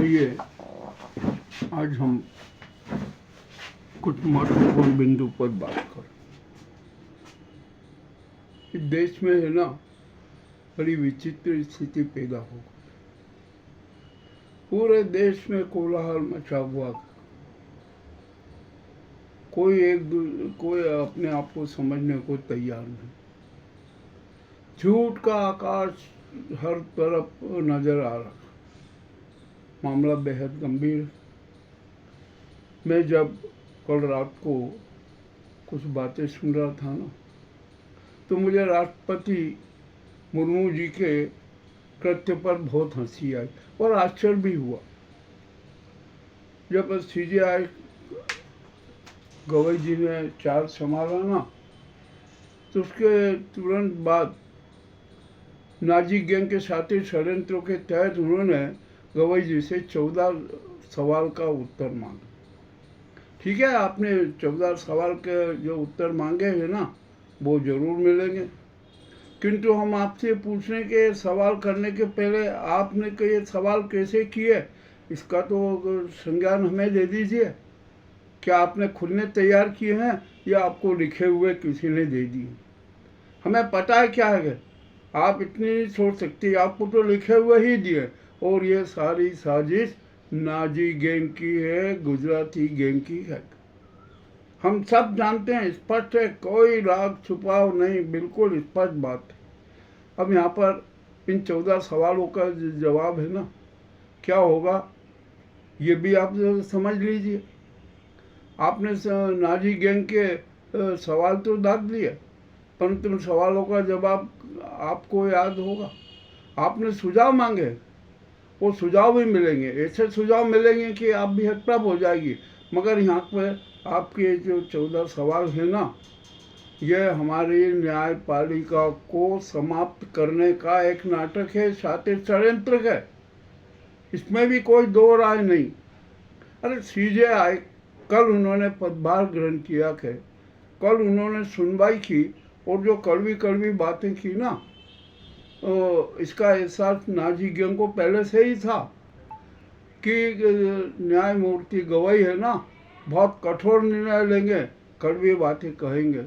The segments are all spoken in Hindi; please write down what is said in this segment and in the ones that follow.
आइए आज हम कुछ महत्वपूर्ण बिंदु पर बात करें। इस देश में है ना, बड़ी विचित्र स्थिति पैदा हो गई। पूरे देश में कोलाहल मचा हुआ। कोई अपने आप को समझने को तैयार नहीं। झूठ का आकाश हर तरफ नजर आ रहा। मामला बेहद गंभीर। मैं जब कल रात को कुछ बातें सुन रहा था ना, तो मुझे राष्ट्रपति मुर्मू जी के कृत्य पर बहुत हंसी आई और आश्चर्य भी हुआ। जब सीजेआई गवई जी ने चार्ज संभाला ना, तो उसके तुरंत बाद नाजी गैंग के साथी षड्यंत्रों के तहत उन्होंने गवई जी से 14 सवाल का उत्तर मांगा। ठीक है, आपने 14 सवाल के जो उत्तर मांगे हैं ना, वो जरूर मिलेंगे, किंतु हम आपसे पूछने के सवाल करने के पहले आपने ये सवाल कैसे किए, इसका तो संज्ञान हमें दे दीजिए। क्या आपने खुद ने तैयार किए हैं या आपको लिखे हुए किसी ने दे दिए? हमें पता है क्या है, आप इतनी नहीं सोच सकती, आपको तो लिखे हुए ही दिए। और ये सारी साजिश नाजी गैंग की है, गुजराती गैंग की है। हम सब जानते हैं, स्पष्ट है, कोई राग छुपाव नहीं, बिल्कुल स्पष्ट बात है। अब यहाँ पर इन 14 सवालों का जवाब है ना, क्या होगा ये भी आप समझ लीजिए। आपने नाजी गैंग के सवाल तो दाग दिए, परंतु उन सवालों का जवाब आपको याद होगा। आपने सुझाव मांगे, वो सुझाव भी मिलेंगे, ऐसे सुझाव मिलेंगे कि आप भी हटपट हो जाएगी। मगर यहाँ पर आपके जो 14 सवाल है ना, यह हमारी न्यायपालिका को समाप्त करने का एक नाटक है, साथ ही षड्यंत्र है। इसमें भी कोई दो राय नहीं। अरे सीजेआई कल उन्होंने पदभार ग्रहण किया है, कल उन्होंने सुनवाई की और जो कड़वी कड़वी बातें की ना, तो इसका एहसास नाजी गैंग को पहले से ही था कि न्यायमूर्ति गवई है ना, बहुत कठोर निर्णय लेंगे, कड़वी बातें कहेंगे।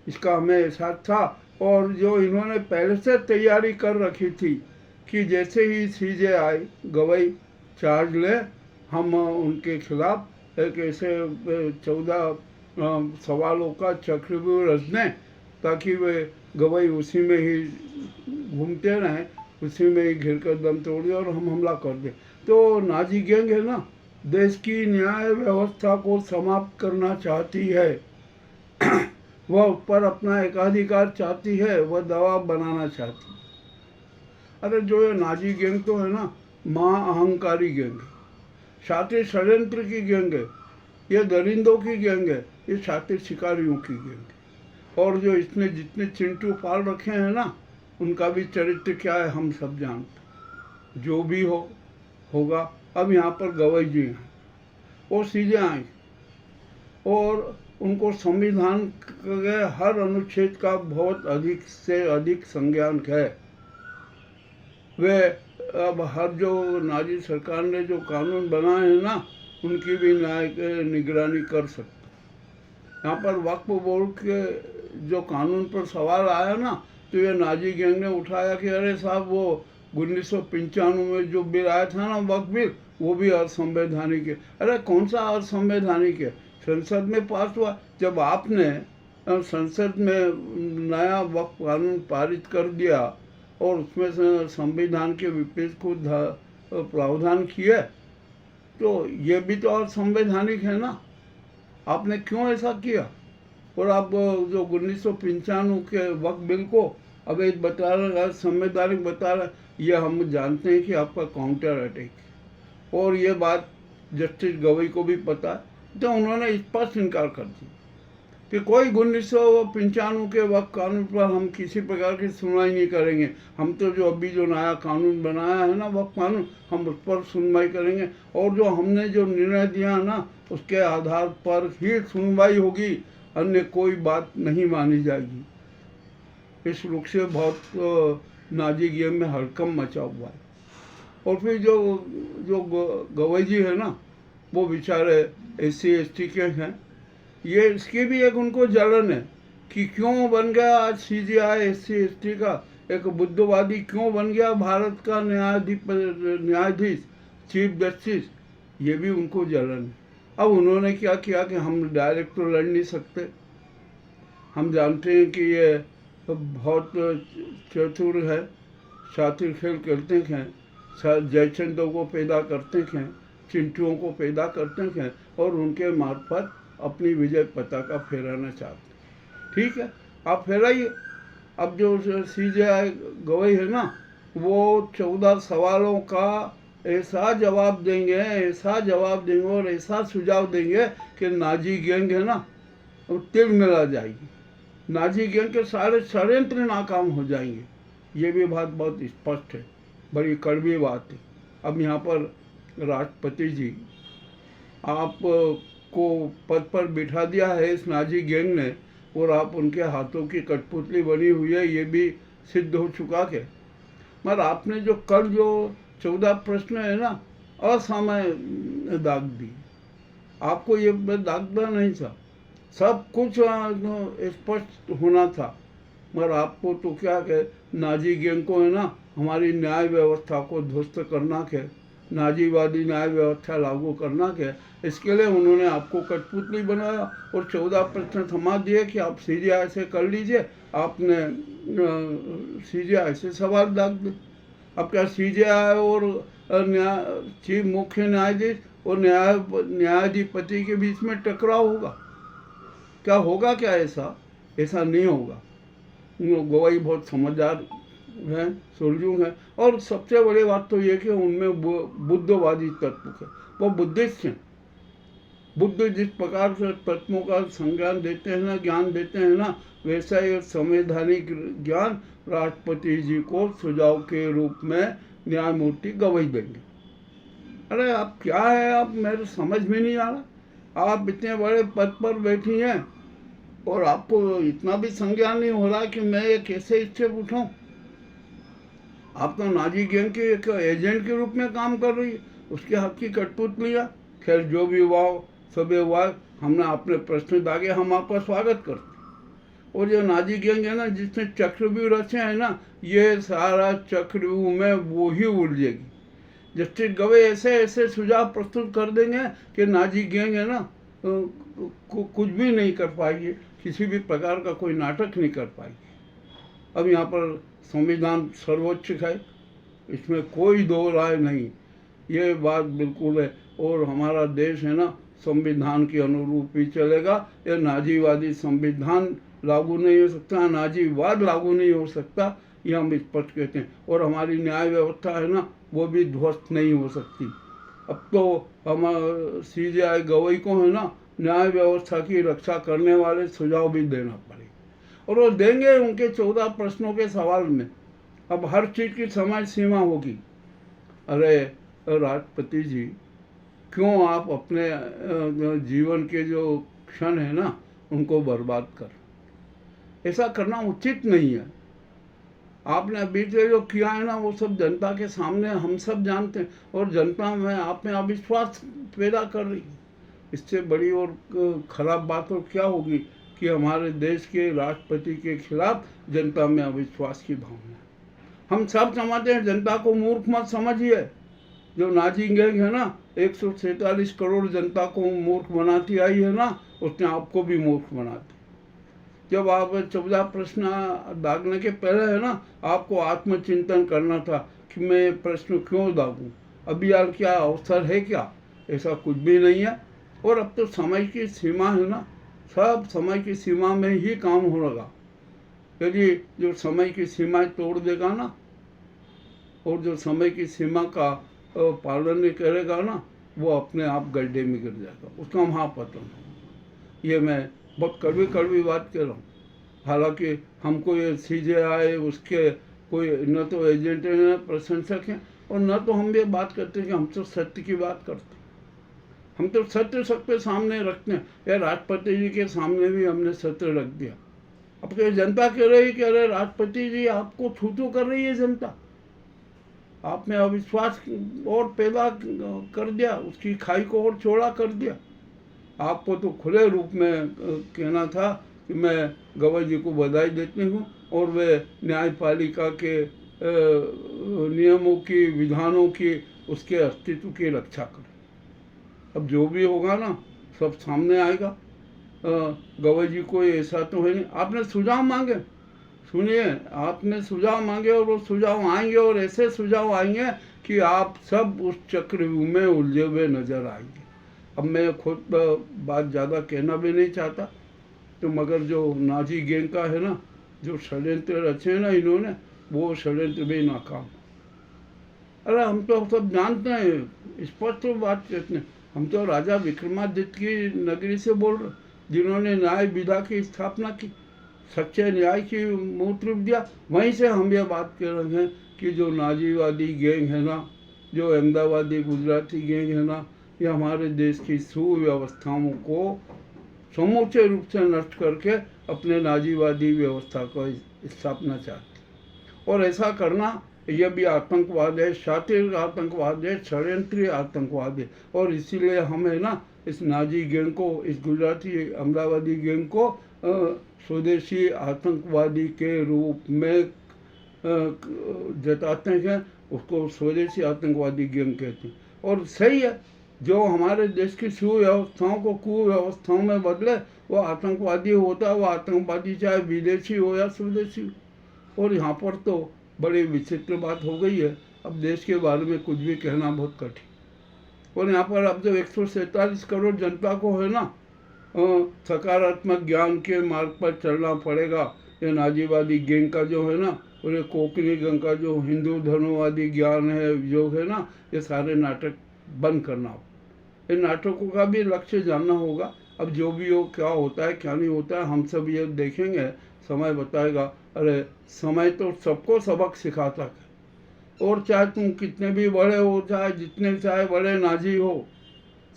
इसका हमें एहसास था। और जो इन्होंने पहले से तैयारी कर रखी थी कि जैसे ही सीजेआई गवई चार्ज ले, हम उनके खिलाफ एक ऐसे 14 सवालों का चक्रव्यूह रच दें ताकि वे गवई उसी में ही घूमते रहें, उसी में ही घिर कर दम तोड़ दें और हम हमला कर दें। तो नाजी गैंग है ना, देश की न्याय व्यवस्था को समाप्त करना चाहती है। वह उस पर अपना एकाधिकार चाहती है, वह दबाव बनाना चाहती है। अरे जो ये नाजी गैंग तो है ना, महाअहंकारी गैंग है, शातिर षड्यंत्र की गैंग है, ये दरिंदों की गैंग है, ये शातिर शिकारियों की गैंग है। और जो इसने जितने चिंटू पाल रखे हैं ना, उनका भी चरित्र क्या है हम सब जानते। जो भी होगा। अब यहाँ पर गवई जी हैं, वो सीधे आए और उनको संविधान के हर अनुच्छेद का बहुत अधिक से अधिक संज्ञान है। वे अब हर जो नाजी सरकार ने जो कानून बनाए हैं ना, उनकी भी निगरानी कर सकते। यहाँ पर वक्फ बोर्ड के जो कानून पर सवाल आया ना, तो ये नाजी गैंग ने उठाया कि अरे साहब, वो 1995 में जो बिल आया था ना, वक्फ बिल, वो भी असंवैधानिक है। अरे कौन सा असंवैधानिक है? संसद में पास हुआ। जब आपने संसद में नया वक्फ कानून पारित कर दिया और उसमें से संविधान के विपरीत को प्रावधान किए, तो ये भी तो असंवैधानिक है ना। आपने क्यों ऐसा किया? और आप जो 1995 के वक्फ बिल को अब एक बता रहे, संवैधानिक बता रहे, ये हम जानते हैं कि आपका काउंटर अटैक है। और ये बात जस्टिस गवई को भी पता है, तो उन्होंने स्पष्ट इनकार कर दिया कि कोई 1995 के वक्त कानून पर हम किसी प्रकार की सुनवाई नहीं करेंगे। हम तो जो अभी जो नया कानून बनाया है ना, वक्त कानून, हम उस पर सुनवाई करेंगे और जो हमने जो निर्णय दिया ना, उसके आधार पर ही सुनवाई होगी, अन्य कोई बात नहीं मानी जाएगी। इस रूप से बहुत नाजी गैंग में हड़कंप मचा हुआ है। और फिर जो जो गवई जी है ना, वो बेचारे SC ST के हैं, ये इसकी भी एक उनको जलन है कि क्यों बन गया आज CJI SC ST का एक बुद्धवादी, क्यों बन गया भारत का न्यायाधीश चीफ जस्टिस, ये भी उनको जलन है। अब उन्होंने क्या किया कि हम डायरेक्ट तो लड़ नहीं सकते, हम जानते हैं कि ये बहुत चतुर है, शातिर खेल करते हैं, जयचंदों को पैदा करते हैं, चिंटुओं को पैदा करते हैं और उनके मार्फत अपनी विजय पताका फहराना चाहते हैं। ठीक है, आप फहराइए। अब जो CJI गवई है ना, वो 14 सवालों का ऐसा जवाब देंगे, ऐसा जवाब देंगे और ऐसा सुझाव देंगे कि नाजी गैंग है ना, वो तिल मिला जाएगी, नाजी गैंग के सारे षड्यंत्र नाकाम हो जाएंगे। ये भी बात बहुत स्पष्ट है, बड़ी कड़वी बात है। अब यहाँ पर राष्ट्रपति जी आपको पद पर बिठा दिया है इस नाजी गैंग ने, और आप उनके हाथों की कठपुतली बनी हुई है, ये भी सिद्ध हो चुका है। मगर आपने जो कल जो 14 प्रश्न है ना, असामान्य दाग दी, आपको ये दागना नहीं था, सब कुछ स्पष्ट होना था, मगर आपको तो क्या कहे, नाजी गैंग को है ना हमारी न्याय व्यवस्था को ध्वस्त करना के, नाजीवादी न्याय व्यवस्था लागू करना के, इसके लिए उन्होंने आपको कठपुतली बनाया और 14 प्रश्न थमा दिए कि आप CJI से कर लीजिए। आपने CJI से सवाल दाग दिए। अब क्या CJI और चीफ मुख्य न्यायाधीश और न्यायाधिपति के बीच में टकराव होगा? क्या होगा? क्या ऐसा नहीं होगा। गवाही बहुत समझदार हैं, सुलझुक हैं, और सबसे बड़ी बात तो ये कि उनमें बुद्धवादी तत्व है, वो बुद्धिस्ट हैं। बुद्ध जिस प्रकार से तत्वों का संज्ञान देते हैं ना, ज्ञान देते हैं ना, वैसा ही संवैधानिक ज्ञान राष्ट्रपति जी को सुझाव के रूप में न्यायमूर्ति गवाही देंगे। अरे आप क्या है, आप मेरे समझ में नहीं आ रहा। आप इतने बड़े पद पर बैठी हैं और आपको इतना भी संज्ञान नहीं हो रहा कि मैं ये कैसे स्टेप उठाऊं। आप तो नाजी गैंग के एक एजेंट के रूप में काम कर रही है, उसके हक की कठपुतलियाँ। खैर जो भी हुआ सब हुआ, हमने अपने प्रश्न दागे, हम आपका स्वागत करते। और जो नाजी गैंग है ना, जिसने चक्रव्यूह रचे हैं ना, ये सारा चक्रव्यूह में वो ही उलझेगी। जस्टिस गवई ऐसे सुझाव प्रस्तुत कर देंगे कि नाजी गैंग है ना कुछ भी नहीं कर पाएगी, किसी भी प्रकार का कोई नाटक नहीं कर पाएगी। अब यहाँ पर संविधान सर्वोच्च है, इसमें कोई दो राय नहीं, ये बात बिल्कुल है। और हमारा देश है ना संविधान के अनुरूप ही चलेगा। ये नाजीवादी संविधान लागू नहीं हो सकता, नाजीवाद लागू नहीं हो सकता, ये हम स्पष्ट कहते हैं। और हमारी न्याय व्यवस्था है ना, वो भी ध्वस्त नहीं हो सकती। अब तो हम CJI गवई को है ना न्याय व्यवस्था की रक्षा करने वाले सुझाव भी देना पड़ेगा, और वो देंगे उनके 14 प्रश्नों के सवाल में। अब हर चीज़ की समय सीमा होगी। अरे राष्ट्रपति जी, क्यों आप अपने जीवन के जो क्षण है ना उनको बर्बाद कर, ऐसा करना उचित नहीं है। आपने अभी से जो किया है ना वो सब जनता के सामने हम सब जानते हैं, और जनता में आप में अविश्वास पैदा कर रही है। इससे बड़ी और खराब बात और क्या होगी कि हमारे देश के राष्ट्रपति के खिलाफ जनता में अविश्वास की भावना। हम सब समझते हैं, जनता को मूर्ख मत समझिए। जो नाजी गैंग है ना 147 करोड़ जनता को मूर्ख बनाती आई है ना, उसने आपको भी मूर्ख बना दी। जब आप 14 प्रश्न दागने के पहले है ना आपको आत्मचिंतन करना था कि मैं ये प्रश्न क्यों दागूं, अभी यार क्या अवसर है क्या, ऐसा कुछ भी नहीं है। और अब तो समय की सीमा है ना, सब समय की सीमा में ही काम हो लगा। यदि जो समय की सीमाएं तोड़ देगा ना, और जो समय की सीमा का पालन नहीं करेगा ना, वो अपने आप गड्ढे में गिर जाएगा, उसका महापतन होगा। ये मैं बहुत कड़वी बात कह रहा हूँ। हालांकि हमको ये CJI उसके कोई न तो एजेंट हैं न प्रशंसक हैं, और न तो हम ये बात करते हैं कि हम तो सत्य की बात करते हैं। हम तो सत्य सबके सामने रखते हैं। या राष्ट्रपति जी के सामने भी हमने सत्य रख दिया। अब क्या जनता कह रही कि अरे राष्ट्रपति जी आपको छू कर रही है जनता, आप में अविश्वास और पैदा कर दिया, उसकी खाई को और चौड़ा कर दिया। आपको तो खुले रूप में कहना था कि मैं गवई जी को बधाई देती हूँ और वे न्यायपालिका के नियमों की, विधानों की, उसके अस्तित्व की रक्षा करें। अब जो भी होगा ना सब सामने आएगा। गवई जी को ऐसा तो है नहीं, आपने सुझाव मांगे, सुनिए, आपने सुझाव मांगे और वो सुझाव आएंगे और ऐसे सुझाव आएंगे कि आप सब उस चक्रव्यूह में उलझे हुए नजर आएंगे। अब मैं खुद बात ज़्यादा कहना भी नहीं चाहता, तो मगर जो नाजी गैंग का है ना, जो षड्यंत्र रचे हैं ना इन्होंने, वो षड्यंत्र भी नाकाम। अरे हम तो सब जानते हैं, स्पष्ट बात कहते हैं, हम तो राजा विक्रमादित्य की नगरी से बोल रहे, जिन्होंने न्याय विधा की स्थापना की, सच्चे न्याय की मूर्त रूप दिया। वहीं से हम ये बात कर रहे हैं कि जो नाजीवादी गैंग है ना, जो अहमदाबादी गुजराती गैंग है ना, ये हमारे देश की सुव्यवस्थाओं को समूचे रूप से नष्ट करके अपने नाजीवादी व्यवस्था को स्थापना चाहते। और ऐसा करना यह भी आतंकवाद है, शातिर आतंकवाद है, षड्यंत्री आतंकवाद है। और इसीलिए हम है ना इस नाजी गैंग को, इस गुजराती अहमदाबादी गैंग को स्वदेशी आतंकवादी के रूप में जताते हैं, उसको स्वदेशी आतंकवादी गैंग कहते हैं। और सही है, जो हमारे देश की सुव्यवस्थाओं को कुव्यवस्थाओं में बदले वो आतंकवादी होता है, वो आतंकवादी चाहे विदेशी हो या स्वदेशी हो। और यहाँ पर तो बड़ी विचित्र बात हो गई है, अब देश के बारे में कुछ भी कहना बहुत कठिन। और यहाँ पर अब जो 147 करोड़ जनता को है ना सकारात्मक ज्ञान के मार्ग पर चलना पड़ेगा। ये नाजीवादी गैंग का जो है ना, और ये कोंकणी गैंग का जो हिंदू धर्मवादी ज्ञान है जो है ना, ये सारे नाटक बंद करना हो। इन नाटकों का भी लक्ष्य जानना होगा। अब जो भी हो, क्या होता है क्या नहीं होता है, हम सब ये देखेंगे, समय बताएगा। अरे समय तो सबको सबक सिखाता है। और चाहे तुम कितने भी बड़े हो, चाहे जितने चाहे बड़े नाजी हो,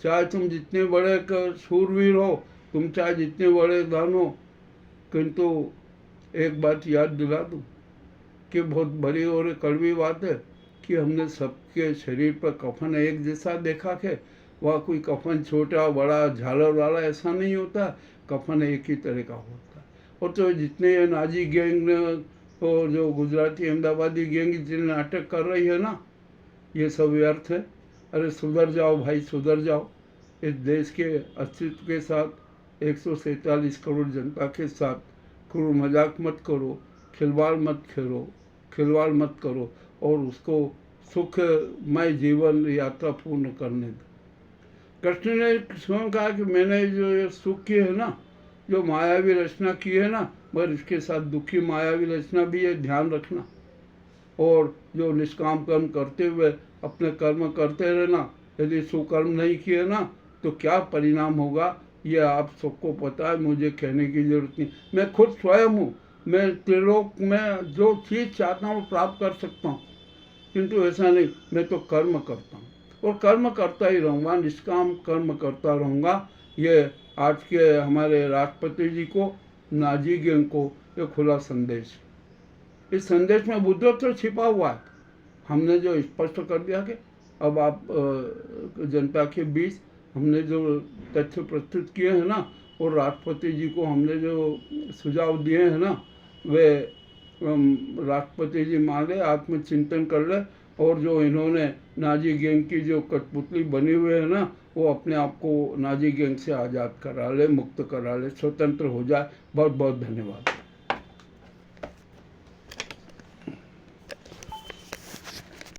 चाहे तुम जितने बड़े शूरवीर हो, तुम चाहे जितने बड़े दान हो, किंतु एक बात याद दिला दूँ कि बहुत बड़ी और कड़वी बात है कि हमने सबके शरीर पर कफन एक जैसा देखा कि वह कोई कफन छोटा बड़ा झालर वाला ऐसा नहीं होता, कफन एक ही तरह का होता है। और तो जितने ये नाजी गैंग और जो गुजराती अहमदाबादी गैंग जितने नाटक कर रही है ना, ये सब व्यर्थ है। अरे सुधर जाओ भाई, सुधर जाओ। इस देश के अस्तित्व के साथ 147 करोड़ जनता के साथ क्रूर मजाक मत करो, खिलवाड़ मत करो और उसको सुखमय जीवन यात्रा पूर्ण करने दो। कृष्ण ने स्वयं कहा कि मैंने जो ये सुख की है ना, जो मायावी रचना की है ना, मगर इसके साथ दुखी मायावी रचना भी है, ध्यान रखना। और जो निष्काम कर्म करते हुए अपने कर्म करते रहना, यदि सुकर्म नहीं किए ना तो क्या परिणाम होगा ये आप सबको पता है, मुझे कहने की जरूरत नहीं। मैं खुद स्वयं हूँ, मैं त्रिलोक में जो चीज़ चाहता हूँ प्राप्त कर सकता हूँ, किंतु ऐसा नहीं, मैं तो कर्म करता हूँ और कर्म करता ही रहूँगा, निष्काम कर्म करता रहूँगा। ये आज के हमारे राष्ट्रपति जी को, नाजी गैंग को ये खुला संदेश। इस संदेश में बुद्धत्व छिपा हुआ है। हमने जो स्पष्ट कर दिया कि अब आप जनता के बीच हमने जो तथ्य प्रस्तुत किए हैं ना, और राष्ट्रपति जी को हमने जो सुझाव दिए हैं ना, वे राष्ट्रपति जी मान ले, आत्मचिंतन कर ले, और जो इन्होंने नाजी गैंग की जो कठपुतली बनी हुई है ना, वो अपने आप को नाजी गैंग से आज़ाद करा ले, मुक्त करा ले, स्वतंत्र हो जाए। बहुत बहुत धन्यवाद।